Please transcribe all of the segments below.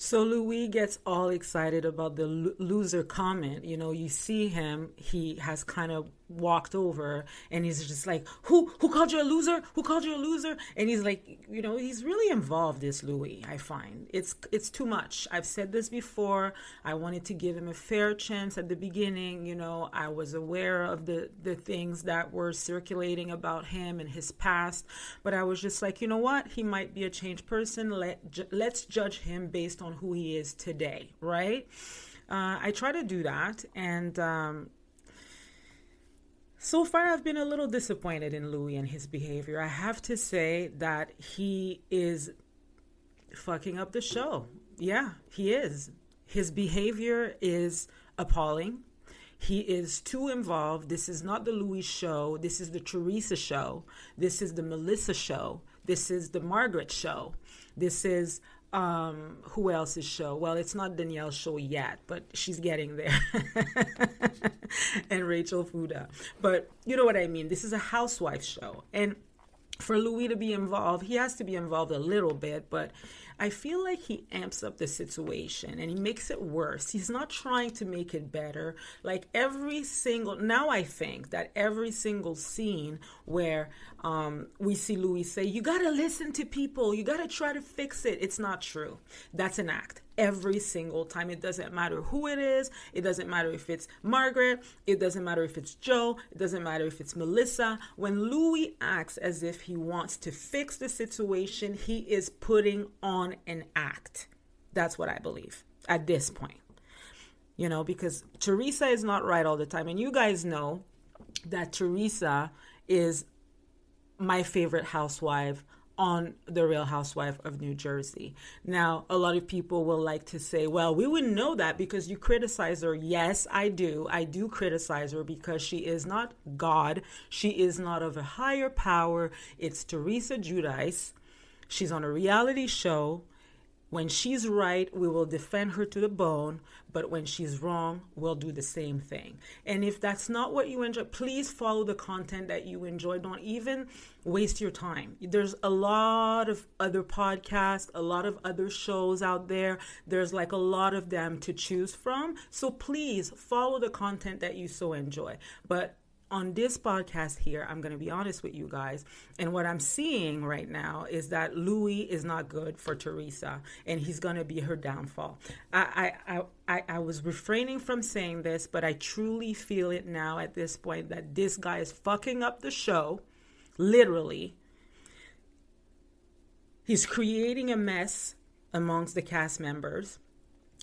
So Louis gets all excited about the loser comment. You know, you see him, he has kind of walked over and he's just like, who called you a loser? Who called you a loser? And he's like, you know, he's really involved, this Louis, I find. It's too much. I've said this before. I wanted to give him a fair chance at the beginning. You know, I was aware of the things that were circulating about him and his past, but I was just like, you know what? He might be a changed person. Let's judge him based on who he is today, right? I try to do that, and so far I've been a little disappointed in Louis and his behavior. I have to say that he is fucking up the show. Yeah, he is. His behavior is appalling. He is too involved. This is not the Louis show. This is the Teresa show. This is the Melissa show. This is the Margaret show. This is who else's show? Well, it's not Danielle's show yet, but she's getting there. And Rachel Fuda. But you know what I mean? This is a housewife show. And for Louis to be involved, he has to be involved a little bit, but I feel like he amps up the situation and he makes it worse. He's not trying to make it better. Like now I think that every single scene where we see Louis say, you got to listen to people, you got to try to fix it. It's not true. That's an act. Every single time. It doesn't matter who it is. It doesn't matter if it's Margaret. It doesn't matter if it's Joe. It doesn't matter if it's Melissa. When Louis acts as if he wants to fix the situation, he is putting on an act. That's what I believe at this point. You know, because Teresa is not right all the time. And you guys know that Teresa is my favorite housewife on The Real Housewife of New Jersey. Now, a lot of people will like to say, well, we wouldn't know that because you criticize her. Yes, I do. I do criticize her because she is not God. She is not of a higher power. It's Teresa Giudice. She's on a reality show. When she's right, we will defend her to the bone, but when she's wrong, we'll do the same thing. And if that's not what you enjoy, please follow the content that you enjoy. Don't even waste your time. There's a lot of other podcasts, a lot of other shows out there. There's like a lot of them to choose from. So please follow the content that you so enjoy. But on this podcast here, I'm going to be honest with you guys. And what I'm seeing right now is that Louis is not good for Teresa and he's going to be her downfall. I was refraining from saying this, but I truly feel it now at this point that this guy is fucking up the show. Literally. He's creating a mess amongst the cast members.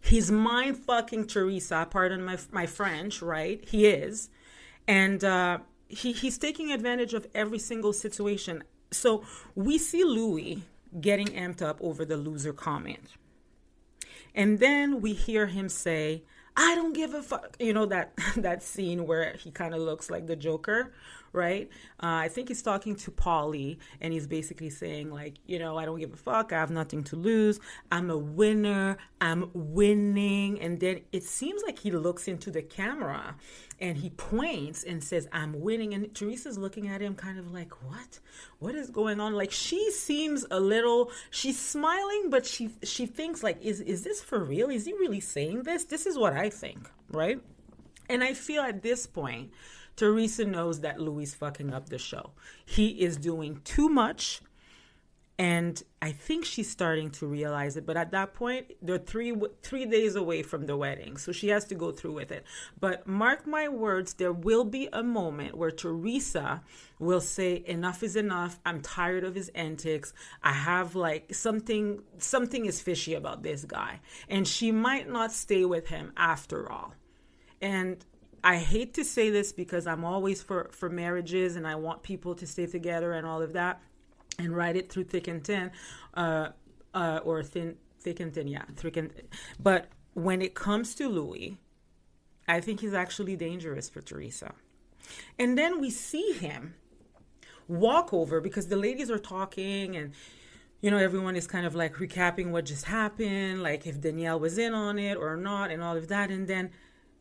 He's mind fucking Teresa, pardon my French, right? He is. And he's taking advantage of every single situation. So we see Louis getting amped up over the loser comment. And then we hear him say, I don't give a fuck. You know, that scene where he kind of looks like the Joker, right? I think he's talking to Paulie and he's basically saying like, you know, I don't give a fuck. I have nothing to lose. I'm a winner. I'm winning. And then it seems like he looks into the camera and he points and says, I'm winning. And Teresa's looking at him kind of like, what? What is going on? Like she seems she's smiling, but she thinks like, is this for real? Is he really saying this? This is what I think, right? And I feel at this point, Teresa knows that Louis is fucking up the show. He is doing too much. And I think she's starting to realize it. But at that point, they're three days away from the wedding. So she has to go through with it. But mark my words, there will be a moment where Teresa will say, enough is enough. I'm tired of his antics. I have like something is fishy about this guy. And she might not stay with him after all. And I hate to say this because I'm always for marriages and I want people to stay together and all of that. And ride it through thick and thin, or thick and thin, yeah, thick and thin. But when it comes to Louis, I think he's actually dangerous for Teresa. And then we see him walk over because the ladies are talking and, you know, everyone is kind of like recapping what just happened, like if Danielle was in on it or not and all of that. And then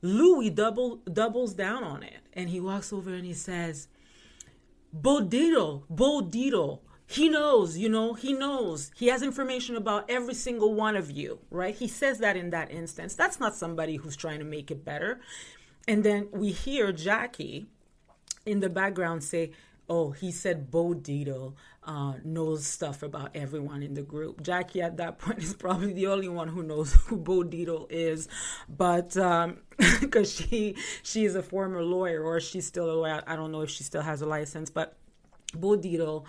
Louis doubles down on it. And he walks over and he says, Bodito. he knows, he knows. He has information about every single one of you, right? He says that in that instance. That's not somebody who's trying to make it better. And then we hear Jackie in the background say, oh, he said Bo Dietl knows stuff about everyone in the group. Jackie at that point is probably the only one who knows who Bo Dietl is, but because she is a former lawyer, or she's still a lawyer. I don't know if she still has a license, but Bo Dietl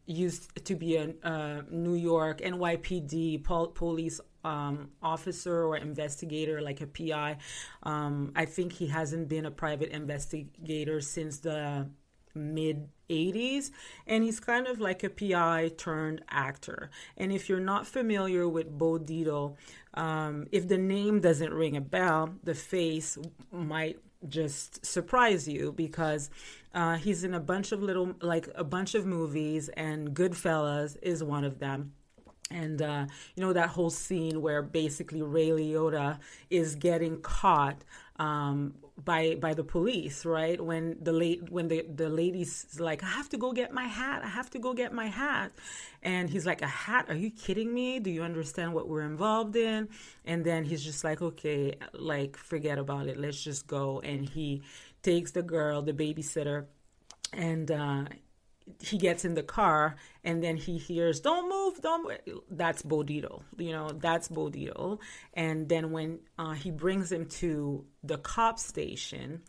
used to be a New York NYPD police officer or investigator, like a PI. I think he hasn't been a private investigator since the mid 80s, and he's kind of like a PI turned actor. And if you're not familiar with Bo Dietl, if the name doesn't ring a bell, the face might just surprise you, because he's in a bunch of movies, and Goodfellas is one of them. And that whole scene where basically Ray Liotta is getting caught by the police, right? When the lady's like, I have to go get my hat. And he's like, a hat? Are you kidding me? Do you understand what we're involved in? And then he's just like, okay, like, forget about it. Let's just go. And he takes the girl, the babysitter, and he gets in the car, and then he hears, don't move. That's Bo Dietl, that's Bo Dietl. And then when he brings him to the cop station,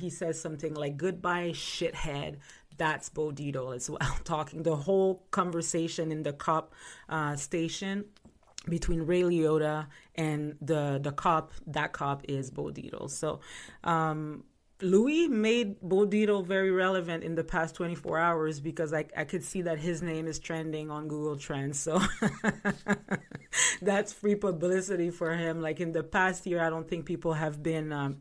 he says something like, goodbye, shithead. That's Bo Dietl as well, talking the whole conversation in the cop station between Ray Liotta and the cop. That cop is Bo Dietl. So, Louie made Bo Dietl very relevant in the past 24 hours, because I could see that his name is trending on Google Trends. So that's free publicity for him. Like, in the past year, I don't think people have been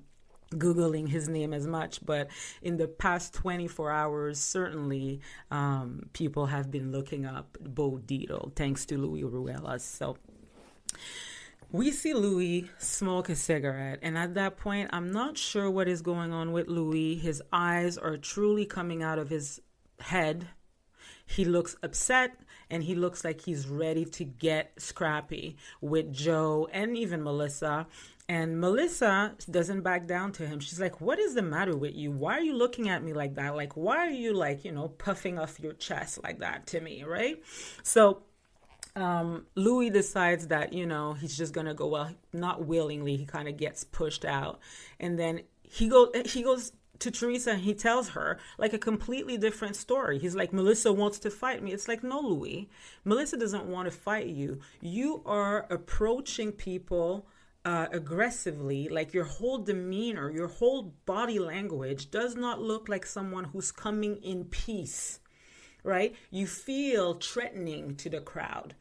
Googling his name as much, but in the past 24 hours, certainly people have been looking up Bo Dietl, thanks to Louie Ruelas. So we see Louie smoke a cigarette, and at that point, I'm not sure what is going on with Louie. His eyes are truly coming out of his head. He looks upset, and he looks like he's ready to get scrappy with Joe and even Melissa. And Melissa doesn't back down to him. She's like, what is the matter with you? Why are you looking at me like that? Like, why are you, like, puffing off your chest like that to me, right? So Louie decides that, he's just going to go, well, not willingly. He kind of gets pushed out. And then he goes to Teresa, and he tells her like a completely different story. He's like, Melissa wants to fight me. It's like, no, Louie, Melissa doesn't want to fight you. You are approaching people aggressively. Like, your whole demeanor, your whole body language does not look like someone who's coming in peace, right? You feel threatening to the crowd.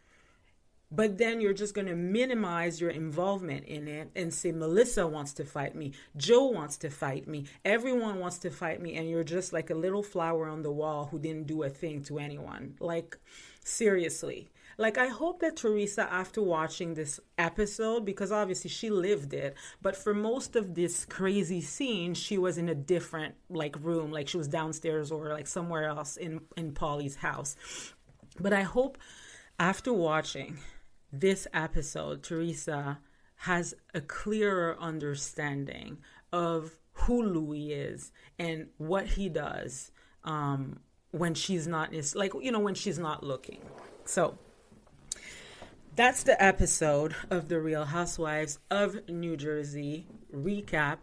But then you're just going to minimize your involvement in it and say, Melissa wants to fight me. Joe wants to fight me. Everyone wants to fight me. And you're just like a little flower on the wall who didn't do a thing to anyone. Like, seriously. Like, I hope that Teresa, after watching this episode, because obviously she lived it, but for most of this crazy scene, she was in a different, like, room. Like, she was downstairs or, like, somewhere else in Paulie's house. But I hope after watching this episode, Teresa has a clearer understanding of who Louie is and what he does when she's not, when she's not looking. So that's the episode of The Real Housewives of New Jersey recap.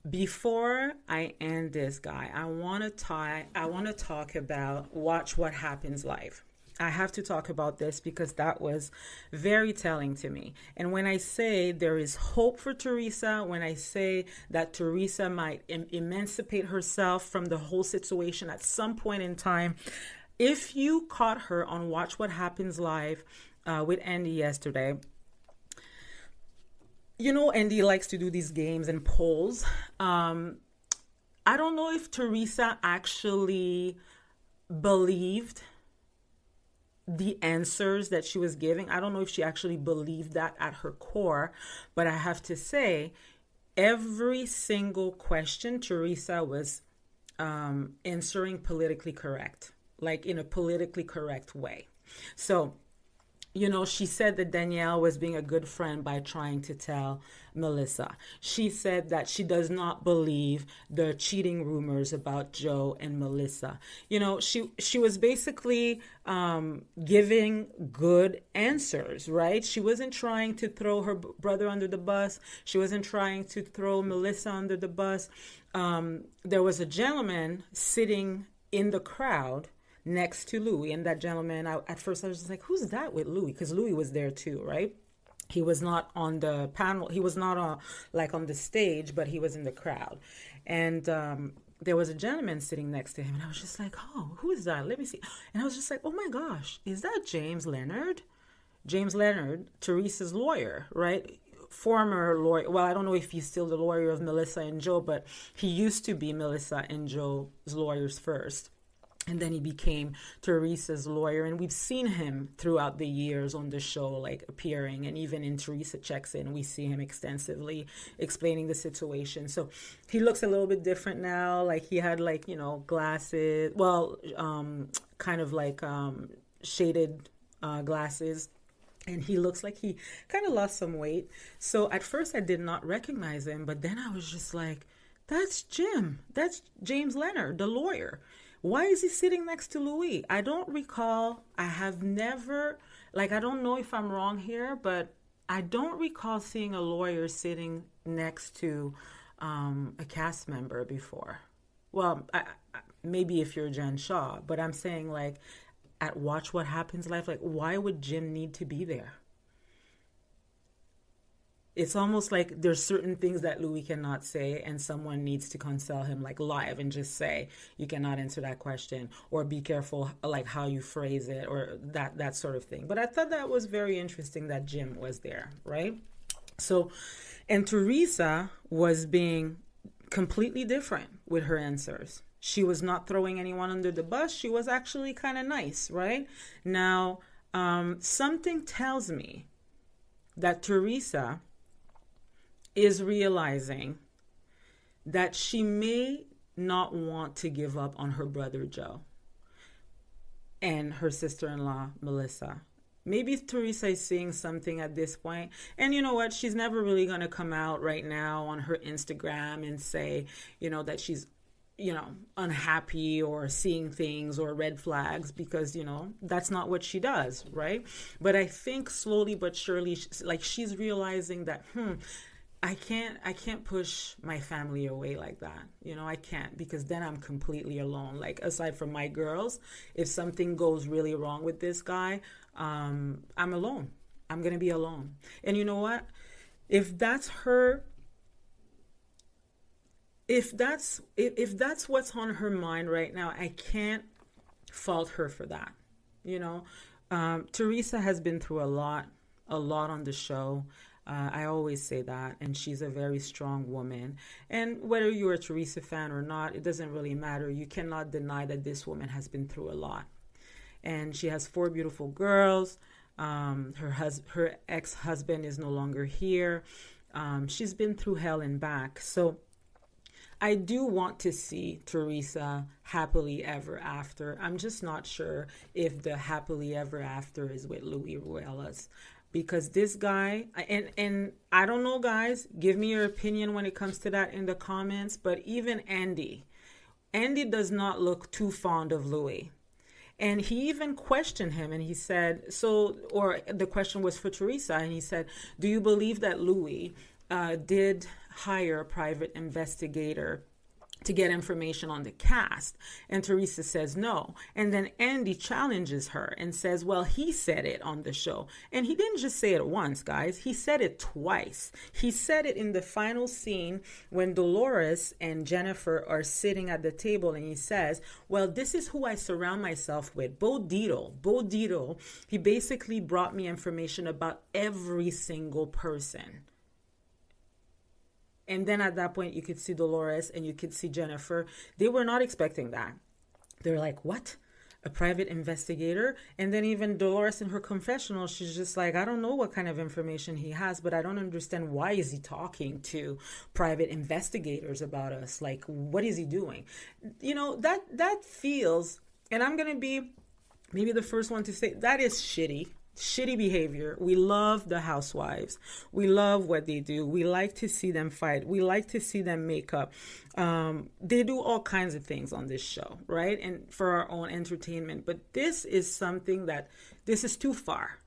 Before I end this, guy, I want to talk about Watch What Happens Live. I have to talk about this because that was very telling to me. And when I say there is hope for Teresa, when I say that Teresa might emancipate herself from the whole situation at some point in time, if you caught her on Watch What Happens Live with Andy yesterday, Andy likes to do these games and polls. I don't know if Teresa actually believed the answers that she was giving. I don't know if she actually believed that at her core, but I have to say, every single question Teresa was answering politically correct. like in a politically correct way. So, she said that Danielle was being a good friend by trying to tell Melissa. She said that she does not believe the cheating rumors about Joe and Melissa. She was basically giving good answers, right? She wasn't trying to throw her brother under the bus. She wasn't trying to throw Melissa under the bus. There was a gentleman sitting in the crowd next to Louie, and that gentleman, at first I was just like, who's that with Louie? Because Louie was there too, right? He was not on the panel. He was not on the stage, but he was in the crowd. And there was a gentleman sitting next to him, and I was just like, oh, who is that? Let me see. And I was just like, oh my gosh, is that James Leonard? James Leonard, Teresa's lawyer, right? Former lawyer. Well, I don't know if he's still the lawyer of Melissa and Joe, but he used to be Melissa and Joe's lawyers first. And then he became Teresa's lawyer. And we've seen him throughout the years on the show, like appearing. And even in Teresa Checks In, we see him extensively explaining the situation. So he looks a little bit different now. Like he had glasses. Well, kind of like shaded glasses. And he looks like he kind of lost some weight. So at first I did not recognize him. But then I was just like, that's Jim. That's James Leonard, the lawyer. Why is he sitting next to Louie? I don't recall. I have never, I don't know if I'm wrong here, but I don't recall seeing a lawyer sitting next to a cast member before. Well, maybe if you're Jen Shaw, but I'm saying at Watch What Happens Live, why would Jim need to be there? It's almost like there's certain things that Louie cannot say and someone needs to console him live and just say, you cannot answer that question, or be careful how you phrase it, or that sort of thing. But I thought that was very interesting that Jim was there, right? So, and Teresa was being completely different with her answers. She was not throwing anyone under the bus. She was actually kind of nice, right? Now, something tells me that Teresa is realizing that she may not want to give up on her brother Joe and her sister-in-law Melissa. Maybe Teresa is seeing something at this point. And you know what? She's never really going to come out right now on her Instagram and say, that she's, unhappy or seeing things or red flags, because, that's not what she does, right? But I think slowly but surely, she's realizing that, I can't push my family away like that. I can't, because then I'm completely alone. Aside from my girls, if something goes really wrong with this guy, I'm alone. I'm going to be alone. And you know what? If that's what's on her mind right now, I can't fault her for that. Teresa has been through a lot on the show. I always say that, and she's a very strong woman. And whether you're a Teresa fan or not, it doesn't really matter. You cannot deny that this woman has been through a lot. And she has 4 beautiful girls. Her ex-husband is no longer here. She's been through hell and back. So I do want to see Teresa happily ever after. I'm just not sure if the happily ever after is with Louie Ruelas. Because this guy, and I don't know, guys, give me your opinion when it comes to that in the comments, but even Andy does not look too fond of Louie. And he even questioned him, and he said, or the question was for Teresa, and he said, do you believe that Louie did hire a private investigator to get information on the cast? And Teresa says no. And then Andy challenges her and says, well, he said it on the show. And he didn't just say it once, guys. He said it twice. He said it in the final scene when Dolores and Jennifer are sitting at the table, and he says, well, this is who I surround myself with. Bo Dietl, he basically brought me information about every single person. And then at that point, you could see Dolores and you could see Jennifer. They were not expecting that. They're like, what? A private investigator? And then even Dolores in her confessional, she's just like, I don't know what kind of information he has, but I don't understand, why is he talking to private investigators about us? What is he doing? That feels And I'm going to be maybe the first one to say that is shitty. Shitty behavior. We love the housewives. We love what they do. We like to see them fight. We like to see them make up. They do all kinds of things on this show, right? And for our own entertainment. But this is something that this is too far.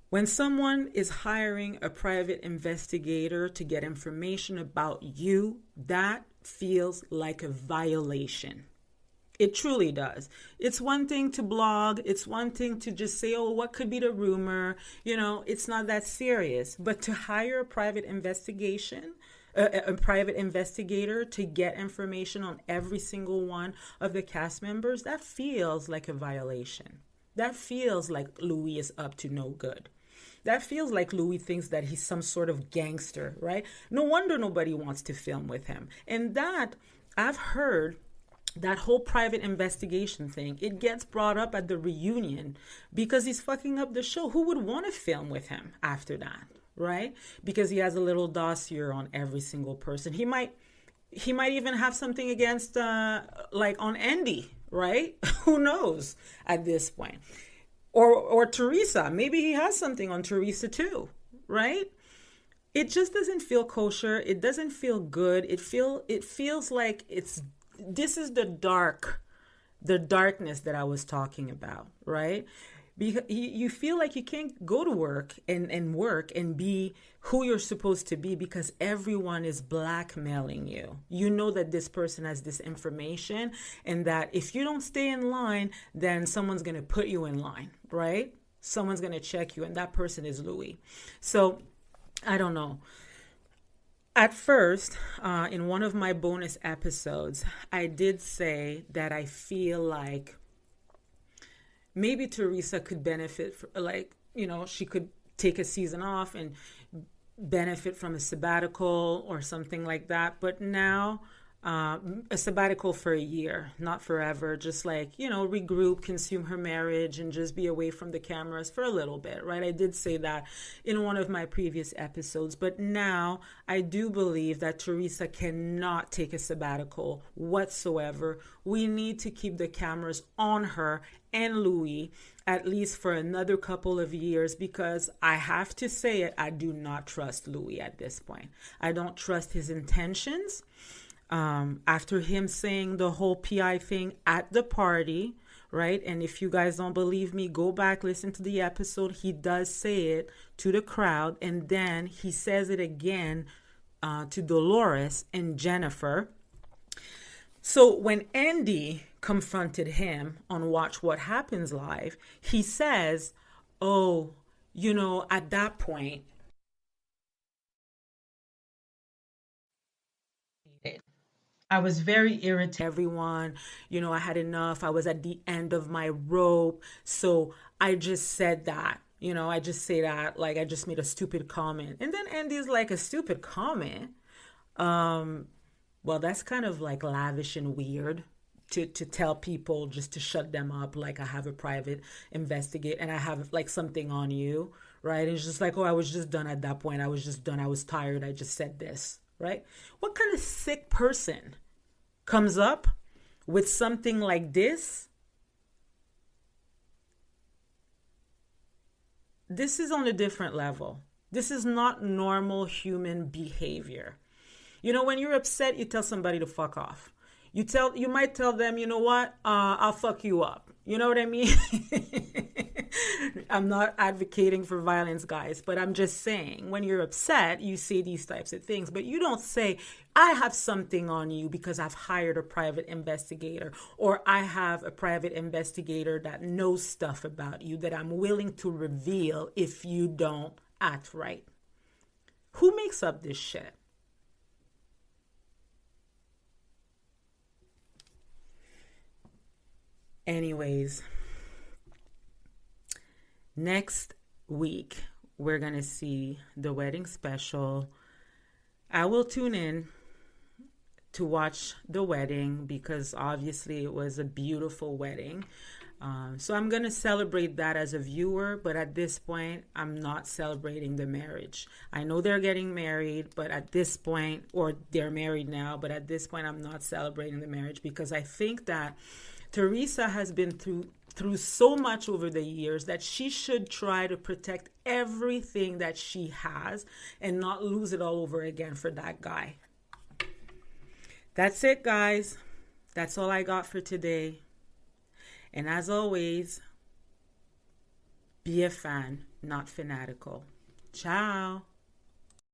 When someone is hiring a private investigator to get information about you, that feels like a violation. It truly does. It's one thing to blog. It's one thing to just say, oh, what could be the rumor? You know, it's not that serious. But to hire a private a private investigator to get information on every single one of the cast members, that feels like a violation. That feels like Louie is up to no good. That feels like Louie thinks that he's some sort of gangster, right? No wonder nobody wants to film with him. And that, I've heard that whole private investigation thing, it gets brought up at the reunion because he's fucking up the show. Who would want to film with him after that, right? Because he has a little dossier on every single person. He might even have something against like on Andy, right? Who knows at this point? Or Teresa. Maybe he has something on Teresa too, right? It just doesn't feel kosher. It doesn't feel good. It feels like this is the darkness that I was talking about, right? Because you feel like you can't go to work and work and be who you're supposed to be because everyone is blackmailing you. You know that this person has this information and that if you don't stay in line, then someone's going to put you in line, right? Someone's going to check you, and that person is Louie. So I don't know. At first, in one of my bonus episodes, I did say that I feel like maybe Teresa could benefit, she could take a season off and benefit from a sabbatical or something like that. But now, a sabbatical for a year, not forever, just regroup, consume her marriage, and just be away from the cameras for a little bit, right? I did say that in one of my previous episodes, but now I do believe that Teresa cannot take a sabbatical whatsoever. We need to keep the cameras on her and Louie at least for another couple of years, because I have to say it, I do not trust Louie at this point. I don't trust his intentions. After him saying the whole PI thing at the party, right? And if you guys don't believe me, go back, listen to the episode. He does say it to the crowd, and then he says it again to Dolores and Jennifer. So when Andy confronted him on Watch What Happens Live, he says, oh, at that point, I was very irritated. Everyone, I had enough. I was at the end of my rope. So I just said that, I just say that, like, I just made a stupid comment. And then Andy's like, a stupid comment? Well, that's kind of like lavish and weird to tell people just to shut them up. Like, I have a private investigate and I have like something on you, right? And it's just like, oh, I was just done at that point. I was just done. I was tired. I just said this. Right? What kind of sick person comes up with something like this? This is on a different level. This is not normal human behavior. When you're upset, you tell somebody to fuck off. You might tell them, you know what? I'll fuck you up. You know what I mean? I'm not advocating for violence, guys, but I'm just saying when you're upset, you say these types of things, but you don't say, I have something on you because I've hired a private investigator, or I have a private investigator that knows stuff about you that I'm willing to reveal if you don't act right. Who makes up this shit? Anyways, next week, we're going to see the wedding special. I will tune in to watch the wedding because obviously it was a beautiful wedding. So I'm going to celebrate that as a viewer, but at this point, I'm not celebrating the marriage. I know they're getting married, but at this point, or they're married now, but at this point, I'm not celebrating the marriage because I think that Teresa has been through so much over the years that she should try to protect everything that she has and not lose it all over again for that guy. That's it, guys. That's all I got for today. And as always, be a fan, not fanatical. Ciao.